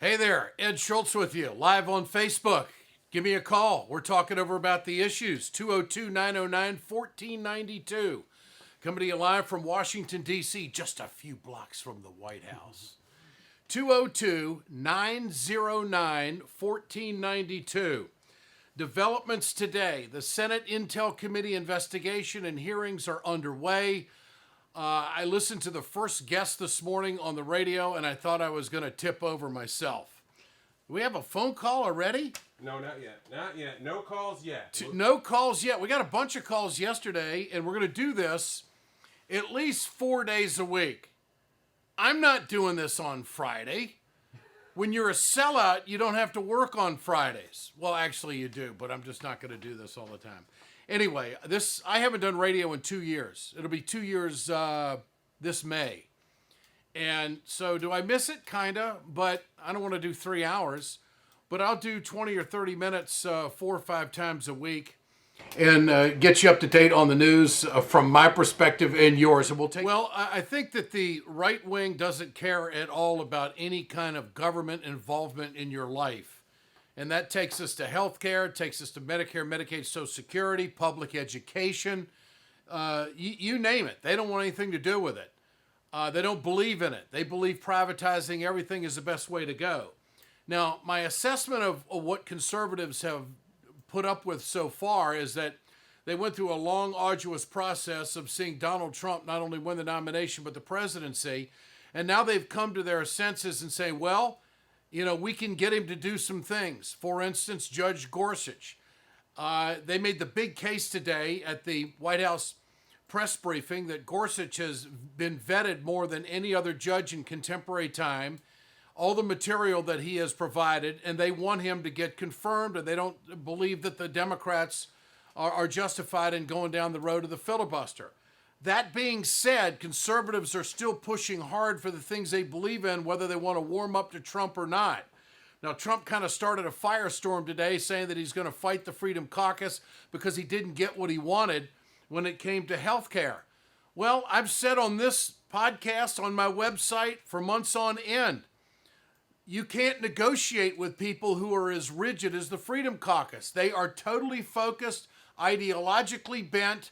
Hey there, Ed Schultz with you, live on Facebook. Give me a call. We're talking over about the issues. 202-909-1492. Coming to you live from Washington, D.C., just a few blocks from the White House. 202-909-1492. Developments today. The Senate Intel Committee investigation and hearings are underway. I listened to the first guest this morning on the radio, and I thought I was going to tip over myself. Do we have a phone call already? No, not yet. Not yet. No calls yet. No calls yet. We got a bunch of calls yesterday, and we're going to do this at least 4 days a week. I'm not doing this on Friday. When you're a sellout, you don't have to work on Fridays. Well, actually you do, but I'm just not going to do this all the time. Anyway, I haven't done radio in 2 years. It'll be 2 years this May. And so do I miss it? Kinda, but I don't want to do 3 hours. But I'll do 20 or 30 minutes 4 or 5 times a week and get you up to date on the news from my perspective and yours. And Well, I think that the right wing doesn't care at all about any kind of government involvement in your life. And that takes us to health care, takes us to Medicare, Medicaid, Social Security, public education, you name it. They don't want anything to do with it. They don't believe in it. They believe privatizing everything is the best way to go. Now, my assessment of what conservatives have put up with so far is that they went through a long, arduous process of seeing Donald Trump not only win the nomination, but the presidency. And now they've come to their senses and say, well, we can get him to do some things. For instance, Judge Gorsuch. They made the big case today at the White House press briefing that Gorsuch has been vetted more than any other judge in contemporary time. All the material that he has provided, and they want him to get confirmed, and they don't believe that the Democrats are justified in going down the road of the filibuster. That being said, conservatives are still pushing hard for the things they believe in, whether they want to warm up to Trump or not. Now, Trump kind of started a firestorm today saying that he's going to fight the Freedom Caucus because he didn't get what he wanted when it came to health care. Well, I've said on this podcast, on my website, for months on end, you can't negotiate with people who are as rigid as the Freedom Caucus. They are totally focused, ideologically bent,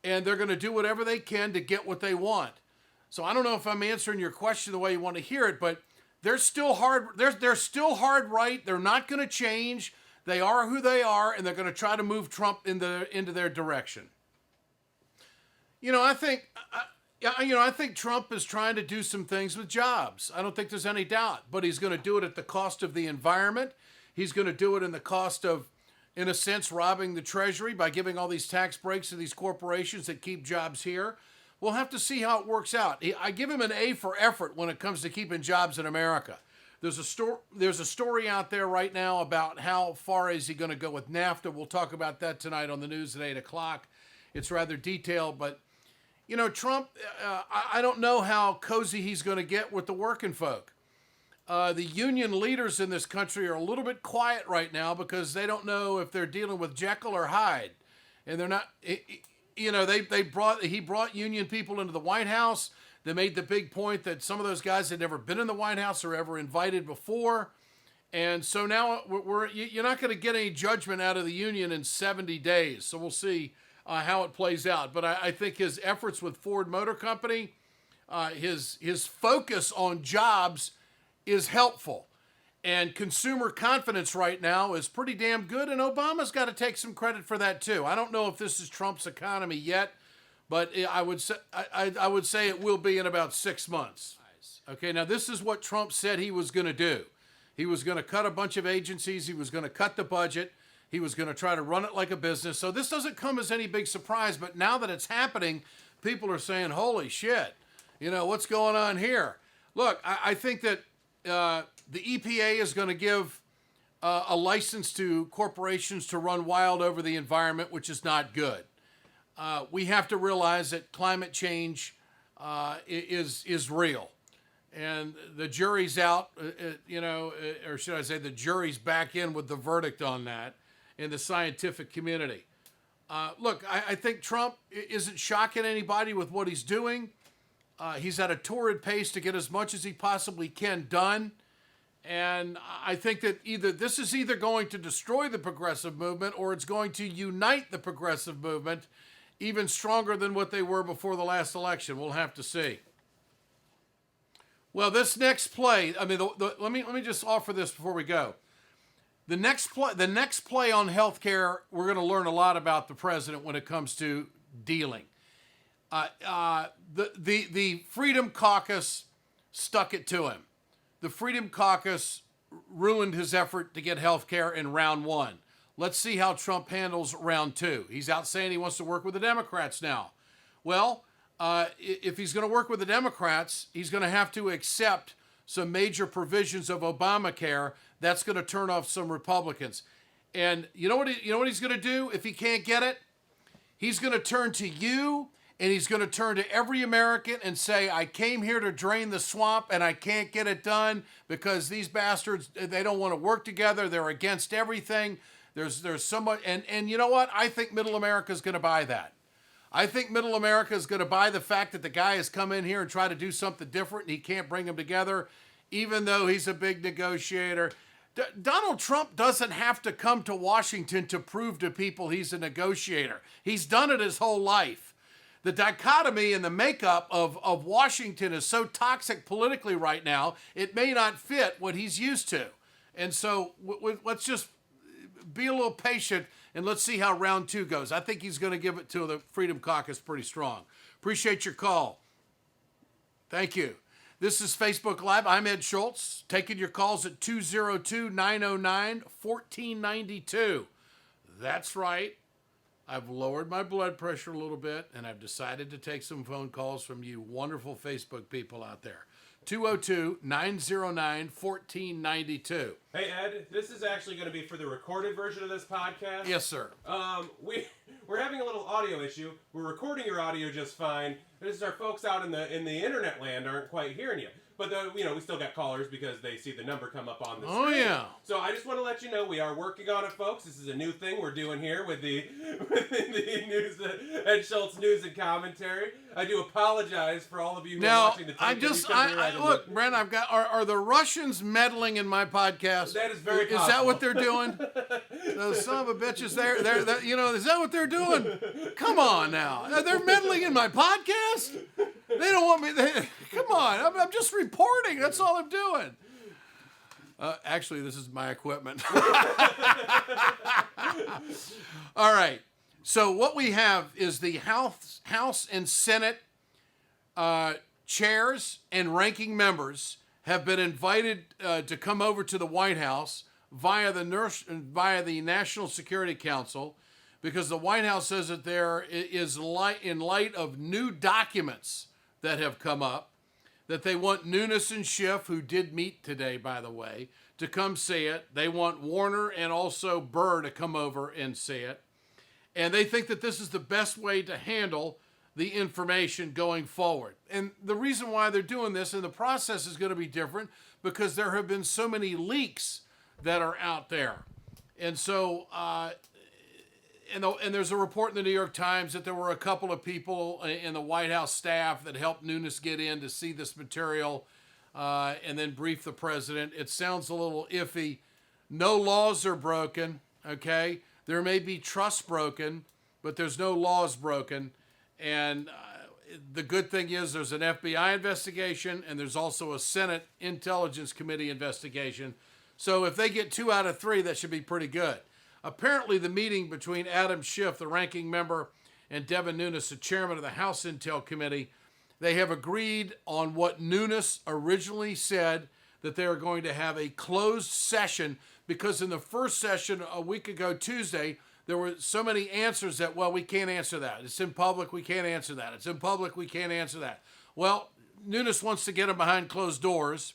and they're going to do whatever they can to get what they want. So I don't know if I'm answering your question the way you want to hear it, but they're still hard. They're still hard right. They're not going to change. They are who they are, and they're going to try to move Trump into their direction. I think Trump is trying to do some things with jobs. I don't think there's any doubt, but he's going to do it at the cost of the environment. He's going to do it in the cost of, in a sense, robbing the Treasury by giving all these tax breaks to these corporations that keep jobs here. We'll have to see how it works out. I give him an A for effort when it comes to keeping jobs in America. There's a story out there right now about how far is he going to go with NAFTA. We'll talk about that tonight on the news at 8 o'clock. It's rather detailed, but, Trump, I don't know how cozy he's going to get with the working folk. The union leaders in this country are a little bit quiet right now because they don't know if they're dealing with Jekyll or Hyde. And they're not, he brought union people into the White House. They made the big point that some of those guys had never been in the White House or ever invited before. And so now you're not going to get any judgment out of the union in 70 days. So we'll see how it plays out. But I think his efforts with Ford Motor Company, his focus on jobs is helpful. And consumer confidence right now is pretty damn good, and Obama's got to take some credit for that too. I don't know if this is Trump's economy yet, but I would say it will be in about 6 months. Okay, now this is what Trump said he was going to do. He was going to cut a bunch of agencies. He was going to cut the budget. He was going to try to run it like a business. So this doesn't come as any big surprise, but now that it's happening, people are saying, holy shit, what's going on here? Look, I think that the EPA is going to give a license to corporations to run wild over the environment, which is not good. We have to realize that climate change is real. And the jury's out, or should I say the jury's back in with the verdict on that in the scientific community. Look, I think Trump isn't shocking anybody with what he's doing. He's at a torrid pace to get as much as he possibly can done. And I think that this is either going to destroy the progressive movement or it's going to unite the progressive movement even stronger than what they were before the last election. We'll have to see. Well, this next play, I mean, let me just offer this before we go. The next play on healthcare, we're going to learn a lot about the president when it comes to dealing. The Freedom Caucus stuck it to him. The Freedom Caucus ruined his effort to get health care in round one. Let's see how Trump handles round two. He's out saying he wants to work with the Democrats now. Well, if he's going to work with the Democrats, he's going to have to accept some major provisions of Obamacare. That's going to turn off some Republicans. And you know what he's going to do if he can't get it? He's going to turn to you, and he's going to turn to every American and say, I came here to drain the swamp, and I can't get it done because these bastards, they don't want to work together. They're against everything. There's so much. And you know what? I think middle America is going to buy that. I think middle America is going to buy the fact that the guy has come in here and tried to do something different, and he can't bring them together, even though he's a big negotiator. Donald Trump doesn't have to come to Washington to prove to people he's a negotiator. He's done it his whole life. The dichotomy and the makeup of Washington is so toxic politically right now, it may not fit what he's used to. And so let's just be a little patient and let's see how round two goes. I think he's going to give it to the Freedom Caucus pretty strong. Appreciate your call. Thank you. This is Facebook Live. I'm Ed Schultz, taking your calls at 202-909-1492. That's right. I've lowered my blood pressure a little bit, and I've decided to take some phone calls from you wonderful Facebook people out there. 202-909-1492. Hey, Ed, this is actually going to be for the recorded version of this podcast. Yes, sir. We're having a little audio issue. We're recording your audio just fine. This is our folks out in the internet land aren't quite hearing you. But we still got callers because they see the number come up on the screen. Oh yeah. So I just want to let you know we are working on it, folks. This is a new thing we're doing here with the news, Ed Schultz news and commentary. I do apologize for all of you who are watching the tape. Look, Brent, are the Russians meddling in my podcast? That is very possible. Is that what they're doing? Those son of a bitches, they're is that what they're doing? Come on now, they're meddling in my podcast. They don't want me. Come on, I'm just reporting. That's all I'm doing. Actually, this is my equipment. All right. So what we have is the House and Senate chairs and ranking members have been invited to come over to the White House via the National Security Council, because the White House says that there is in light of new documents that have come up, that they want Nunes and Schiff, who did meet today, by the way, to come see it. They want Warner and also Burr to come over and see it. And they think that this is the best way to handle the information going forward. And the reason why they're doing this, and the process is going to be different, because there have been so many leaks that are out there. And so, and there's a report in the New York Times that there were a couple of people in the White House staff that helped Nunes get in to see this material and then brief the president. It sounds a little iffy. No laws are broken, okay? There may be trust broken, but there's no laws broken. And the good thing is there's an FBI investigation, and there's also a Senate Intelligence Committee investigation. So if they get 2 out of 3, that should be pretty good. Apparently, the meeting between Adam Schiff, the ranking member, and Devin Nunes, the chairman of the House Intel Committee, they have agreed on what Nunes originally said, that they are going to have a closed session, because in the first session a week ago Tuesday, there were so many answers that, well, we can't answer that. It's in public, we can't answer that. It's in public, we can't answer that. Well, Nunes wants to get them behind closed doors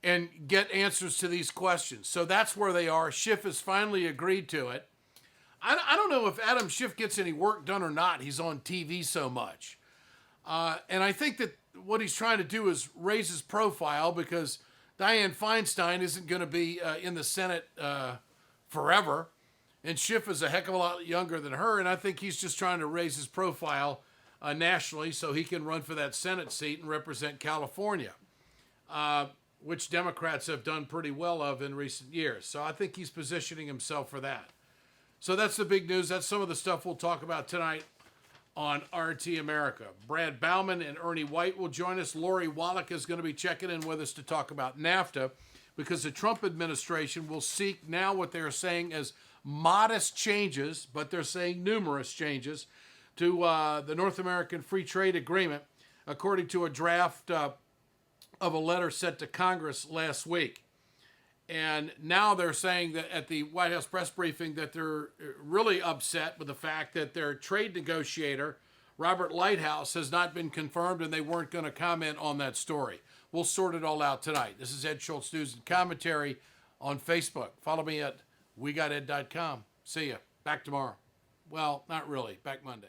and get answers to these questions. So that's where they are. Schiff has finally agreed to it. I don't know if Adam Schiff gets any work done or not. He's on TV so much. And I think that what he's trying to do is raise his profile, because Dianne Feinstein isn't going to be in the Senate forever. And Schiff is a heck of a lot younger than her, and I think he's just trying to raise his profile nationally so he can run for that Senate seat and represent California. which Democrats have done pretty well of in recent years. So I think he's positioning himself for that. So that's the big news. That's some of the stuff we'll talk about tonight on RT America. Brad Bauman and Ernie White will join us. Lori Wallach is going to be checking in with us to talk about NAFTA, because the Trump administration will seek now what they're saying as modest changes, but they're saying numerous changes to the North American Free Trade Agreement, according to a draft of a letter sent to Congress last week. And now they're saying that at the White House press briefing that they're really upset with the fact that their trade negotiator, Robert Lighthouse, has not been confirmed, and they weren't going to comment on that story. We'll sort it all out tonight. This is Ed Schultz News and Commentary on Facebook. Follow me at wegoted.com. See ya. Back tomorrow. Well, not really. Back Monday.